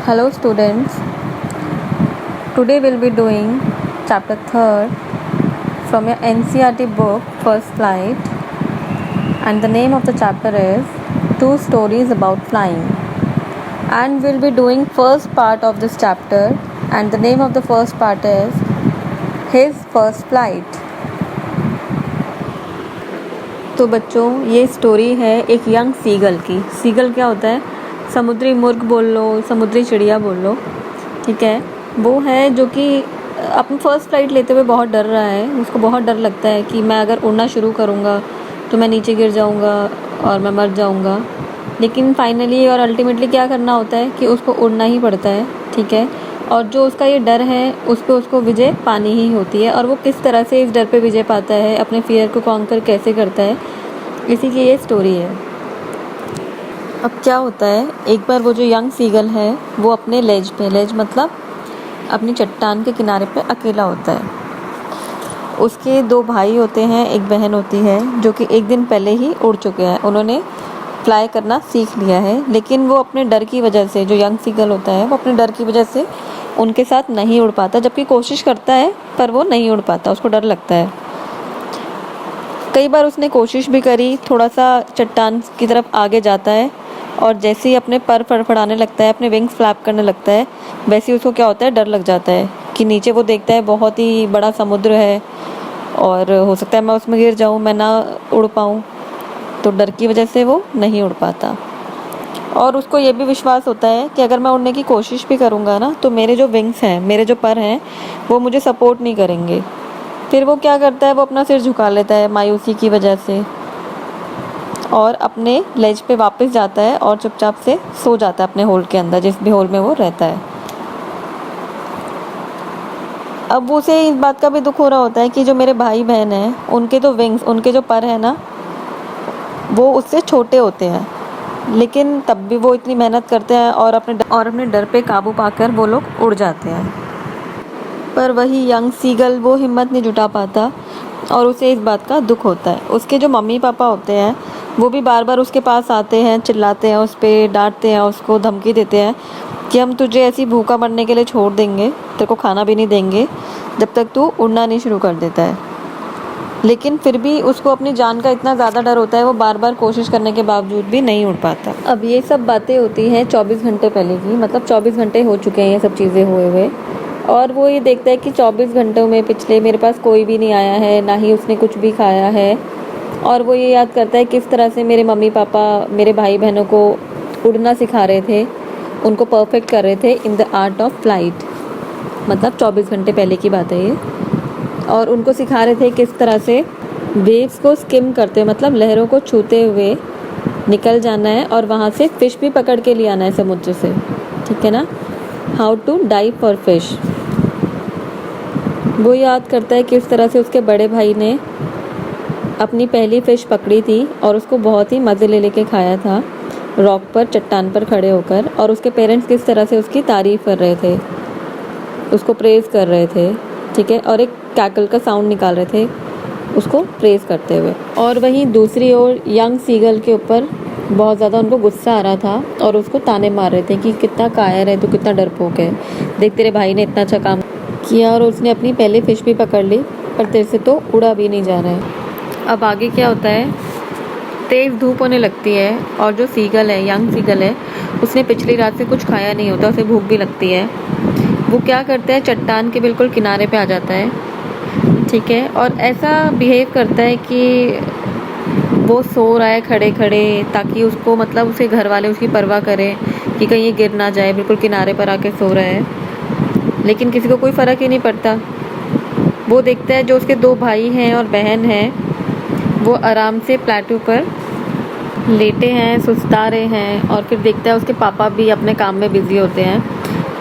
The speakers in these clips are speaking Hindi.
Hello students, today we'll be doing chapter 3rd from your NCERT book First Flight, and the name of the chapter is Two Stories About Flying, and we'll be doing first part of this chapter, and the name of the first part is His First Flight. तो बच्चों, ये स्टोरी है एक यंग सीगल की। सीगल क्या होता है? समुद्री मुर्ग बोल लो, समुद्री चिड़िया बोल लो, ठीक है। वो है जो कि अपनी फ़र्स्ट फ्लाइट लेते हुए बहुत डर रहा है। उसको बहुत डर लगता है कि मैं अगर उड़ना शुरू करूँगा तो मैं नीचे गिर जाऊँगा और मैं मर जाऊँगा। लेकिन फाइनली और अल्टीमेटली क्या करना होता है कि उसको उड़ना ही पड़ता है, ठीक है। और जो उसका ये डर है उस पर उसको विजय पानी ही होती है। और वो किस तरह से इस डर पे विजय पाता है, अपने फियर को कॉन्कर कैसे करता है, इसी की ये स्टोरी है। अब क्या होता है, एक बार वो जो यंग सीगल है वो अपने लेज मतलब अपनी चट्टान के किनारे पे अकेला होता है। उसके दो भाई होते हैं, एक बहन होती है जो कि एक दिन पहले ही उड़ चुके हैं। उन्होंने फ्लाई करना सीख लिया है, लेकिन वो अपने डर की वजह से, जो यंग सीगल होता है वो अपने डर की वजह से उनके साथ नहीं उड़ पाता। जबकि कोशिश करता है पर वो नहीं उड़ पाता, उसको डर लगता है। कई बार उसने कोशिश भी करी, थोड़ा सा चट्टान की तरफ आगे जाता है और जैसे ही अपने पर फड़फड़ाने लगता है, अपने विंग्स फ्लैप करने लगता है, वैसे ही उसको क्या होता है, डर लग जाता है कि नीचे वो देखता है बहुत ही बड़ा समुद्र है और हो सकता है मैं उसमें गिर जाऊँ, मैं ना उड़ पाऊँ। तो डर की वजह से वो नहीं उड़ पाता। और उसको ये भी विश्वास होता है कि अगर मैं उड़ने की कोशिश भी करूँगा ना तो मेरे जो विंग्स हैं, मेरे जो पर हैं, वो मुझे सपोर्ट नहीं करेंगे। फिर वो क्या करता है, वो अपना सिर झुका लेता है मायूसी की वजह से और अपने लेज पे वापस जाता है और चुपचाप से सो जाता है अपने होल के अंदर, जिस भी होल में वो रहता है। अब उसे इस बात का भी दुख हो रहा होता है कि जो मेरे भाई बहन हैं, उनके तो विंग्स, उनके जो पर हैं ना, वो उससे छोटे होते हैं, लेकिन तब भी वो इतनी मेहनत करते हैं और अपने डर पे काबू पाकर वो लोग उड़ जाते हैं। पर वही यंग सीगल वो हिम्मत नहीं जुटा पाता और उसे इस बात का दुख होता है। उसके जो मम्मी पापा होते हैं वो भी बार बार उसके पास आते हैं, चिल्लाते हैं उस पर, डांटते हैं उसको, धमकी देते हैं कि हम तुझे ऐसी भूखा मरने के लिए छोड़ देंगे, तेरे को खाना भी नहीं देंगे जब तक तू उड़ना नहीं शुरू कर देता है। लेकिन फिर भी उसको अपनी जान का इतना ज़्यादा डर होता है, वो बार बार कोशिश करने के बावजूद भी नहीं उड़ पाता। अब ये सब बातें होती हैं 24 घंटे पहले की, मतलब 24 घंटे हो चुके हैं ये सब चीज़ें हुए हुए। और वो ये देखता है कि 24 घंटों में पिछले मेरे पास कोई भी नहीं आया है, ना ही उसने कुछ भी खाया है। और वो ये याद करता है किस तरह से मेरे मम्मी पापा मेरे भाई बहनों को उड़ना सिखा रहे थे, उनको परफेक्ट कर रहे थे in the art of flight. मतलब 24 घंटे पहले की बात है ये। और उनको सिखा रहे थे किस तरह से वेव्स को स्किम करते हुए, मतलब लहरों को छूते हुए निकल जाना है और वहाँ से फ़िश भी पकड़ के ले आना है समुद्र से, ठीक है ना। How to dive for fish. वो याद करता है किस तरह से उसके बड़े भाई ने अपनी पहली फ़िश पकड़ी थी और उसको बहुत ही मज़े ले लेके खाया था, रॉक पर, चट्टान पर खड़े होकर। और उसके पेरेंट्स किस तरह से उसकी तारीफ़ कर रहे थे, उसको प्रेज़ कर रहे थे, ठीक है। और एक कैकल का साउंड निकाल रहे थे उसको प्रेज़ करते हुए। और वहीं दूसरी ओर यंग सीगल के ऊपर बहुत ज़्यादा उनको गुस्सा आ रहा था और उसको ताने मार रहे थे कि कितना कायर है तो, कितना डरपोक है, देख तेरे भाई ने इतना अच्छा काम किया और उसने अपनी पहली फ़िश भी पकड़ ली, पर तेरे से तो उड़ा भी नहीं जा रहा है। अब आगे क्या होता है, तेज़ धूप होने लगती है और जो सीगल है, यंग सीगल है, उसने पिछली रात से कुछ खाया नहीं होता, उसे भूख भी लगती है। वो क्या करता है, चट्टान के बिल्कुल किनारे पे आ जाता है, ठीक है। और ऐसा बिहेव करता है कि वो सो रहा है खड़े खड़े, ताकि उसको, मतलब उसके घर वाले उसकी परवाह करें कि कहीं ये गिर ना जाए, बिल्कुल किनारे पर आके सो रहा है। लेकिन किसी को कोई फ़र्क ही नहीं पड़ता। वो देखता है जो उसके दो भाई हैं और बहन हैं, वो आराम से प्लेटू पर लेटे हैं, सुस्ता रहे हैं। और फिर देखता है उसके पापा भी अपने काम में बिज़ी होते हैं,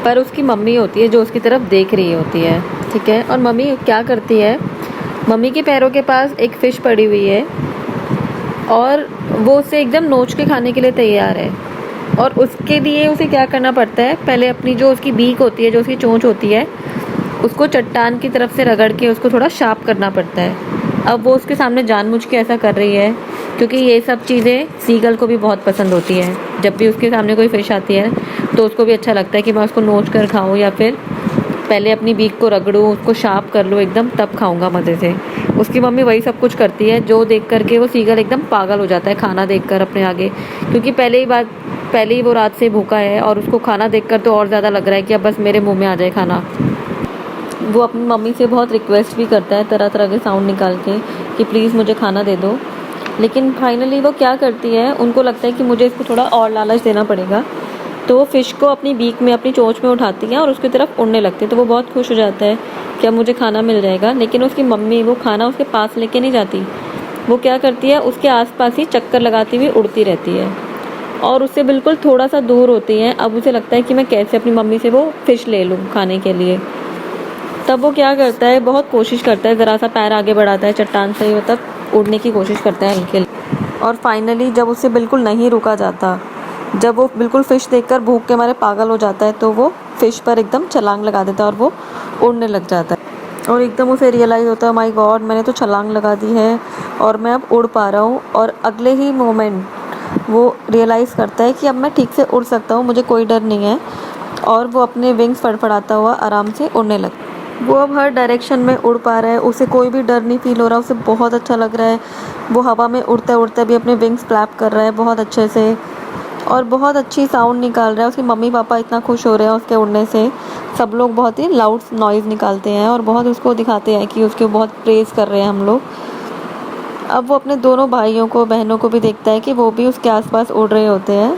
पर उसकी मम्मी होती है जो उसकी तरफ देख रही होती है, ठीक है। और मम्मी क्या करती है, मम्मी के पैरों के पास एक फ़िश पड़ी हुई है और वो उसे एकदम नोच के खाने के लिए तैयार है। और उसके लिए उसे क्या करना पड़ता है, पहले अपनी जो उसकी बीक होती है, जो उसकी चोंच होती है, उसको चट्टान की तरफ से रगड़ के उसको थोड़ा शार्प करना पड़ता है। अब वो उसके सामने जानबूझ के ऐसा कर रही है क्योंकि ये सब चीज़ें सीगल को भी बहुत पसंद होती है। जब भी उसके सामने कोई फ़िश आती है तो उसको भी अच्छा लगता है कि मैं उसको नोच कर खाऊं, या फिर पहले अपनी बीक को रगड़ूं, उसको शार्प कर लूँ एकदम, तब खाऊंगा मज़े से। उसकी मम्मी वही सब कुछ करती है, जो देख कर के वो सीगल एकदम पागल हो जाता है खाना देखकर अपने आगे। क्योंकि पहले ही वो रात से भूखा है और उसको खाना देखकर तो और ज़्यादा लग रहा है कि अब बस मेरे मुंह में आ जाए खाना। वो अपनी मम्मी से बहुत रिक्वेस्ट भी करता है तरह तरह के साउंड निकाल के कि प्लीज़ मुझे खाना दे दो। लेकिन फाइनली वो क्या करती है, उनको लगता है कि मुझे इसको थोड़ा और लालच देना पड़ेगा, तो वो फ़िश को अपनी बीक में, अपनी चोंच में उठाती है और उसकी तरफ उड़ने लगती है। तो वो बहुत खुश हो जाता है कि अब मुझे खाना मिल जाएगा। लेकिन उसकी मम्मी वो खाना उसके पास लेके नहीं जाती, वो क्या करती है, उसके आसपास ही चक्कर लगाती हुई उड़ती रहती है और उससे बिल्कुल थोड़ा सा दूर होती है। अब उसे लगता है कि मैं कैसे अपनी मम्मी से वो फ़िश ले लूँ खाने के लिए। तब वो क्या करता है, बहुत कोशिश करता है, ज़रा सा पैर आगे बढ़ाता है चट्टान से, मतलब उड़ने की कोशिश करता है हल्के। और फाइनली जब उसे बिल्कुल नहीं रुका जाता, जब वो बिल्कुल फ़िश देखकर भूख के मारे पागल हो जाता है, तो वो फ़िश पर एकदम छलांग लगा देता है और वो उड़ने लग जाता है। और एकदम उसे रियलाइज़ होता है, माय गॉड, मैंने तो छलांग लगा दी है और मैं अब उड़ पा रहा हूँ। और अगले ही मोमेंट वो रियलाइज़ करता है कि अब मैं ठीक से उड़ सकता हूँ, मुझे कोई डर नहीं है। और वो अपने विंग्स फड़फड़ाता हुआ आराम से उड़ने लगता है। वो अब हर डायरेक्शन में उड़ पा रहा है, उसे कोई भी डर नहीं फील हो रहा, उसे बहुत अच्छा लग रहा है। वो हवा में उड़ते उड़ते भी अपने विंग्स फ्लैप कर रहा है बहुत अच्छे से और बहुत अच्छी साउंड निकाल रहा है। उसके मम्मी पापा इतना खुश हो रहे हैं उसके उड़ने से, सब लोग बहुत ही लाउड नॉइज़ निकालते हैं और बहुत उसको दिखाते हैं कि उसके बहुत प्रेज़ कर रहे हैं हम लोग। अब वो अपने दोनों भाइयों को, बहनों को भी देखता है कि वो भी उसके आसपास उड़ रहे होते हैं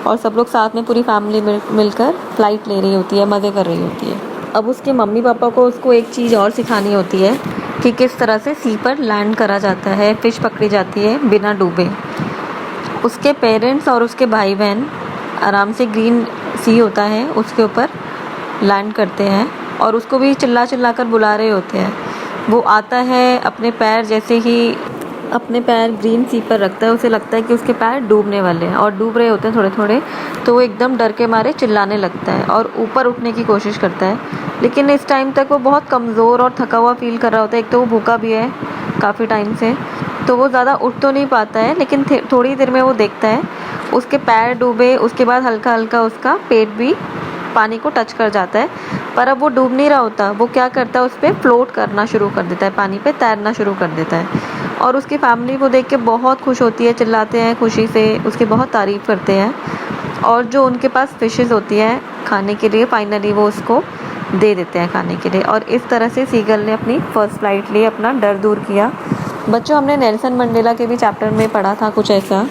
और सब लोग साथ में, पूरी फैमिली मिलकर फ़्लाइट ले रही होती है, मज़े कर रही होती है। अब उसके मम्मी पापा को उसको एक चीज़ और सिखानी होती है कि किस तरह से सी पर लैंड करा जाता है, फ़िश पकड़ी जाती है बिना डूबे। उसके पेरेंट्स और उसके भाई बहन आराम से ग्रीन सी होता है उसके ऊपर लैंड करते हैं और उसको भी चिल्ला चिल्ला कर बुला रहे होते हैं। वो आता है, अपने पैर ग्रीन सी पर रखता है, उसे लगता है कि उसके पैर डूबने वाले हैं और डूब रहे होते हैं थोड़े थोड़े, तो वो एकदम डर के मारे चिल्लाने लगता है और ऊपर उठने की कोशिश करता है। लेकिन इस टाइम तक वो बहुत कमज़ोर और थका हुआ फील कर रहा होता है। एक तो वो भूखा भी है काफ़ी टाइम से, तो वो ज़्यादा उठ तो नहीं पाता है। लेकिन थोड़ी देर में वो देखता है उसके पैर डूबे, उसके बाद हल्का हल्का उसका पेट भी पानी को टच कर जाता है। पर अब वो डूब नहीं रहा होता, वो क्या करता है, उस पर फ्लोट करना शुरू कर देता है, पानी पे तैरना शुरू कर देता है। और उसकी फैमिली वो देख के बहुत खुश होती है, चिल्लाते हैं खुशी से, उसकी बहुत तारीफ़ करते हैं। और जो उनके पास फ़िशेज़ होती हैं खाने के लिए, फाइनली वो उसको दे देते हैं खाने के लिए। और इस तरह से सीगल ने अपनी फ़र्स्ट फ़्लाइट लिए, अपना डर दूर किया। बच्चों, हमने नेल्सन मंडेला के भी चैप्टर में पढ़ा था कुछ ऐसा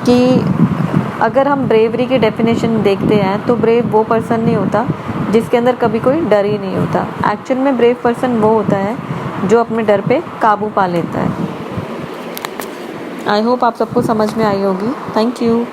कि अगर हम ब्रेवरी की डेफिनेशन देखते हैं तो ब्रेव वो पर्सन नहीं होता जिसके अंदर कभी कोई डर ही नहीं होता। एक्चुअल में ब्रेव पर्सन वो होता है जो अपने डर पे काबू पा लेता है। आई होप आप सबको समझ में आई होगी। Thank you.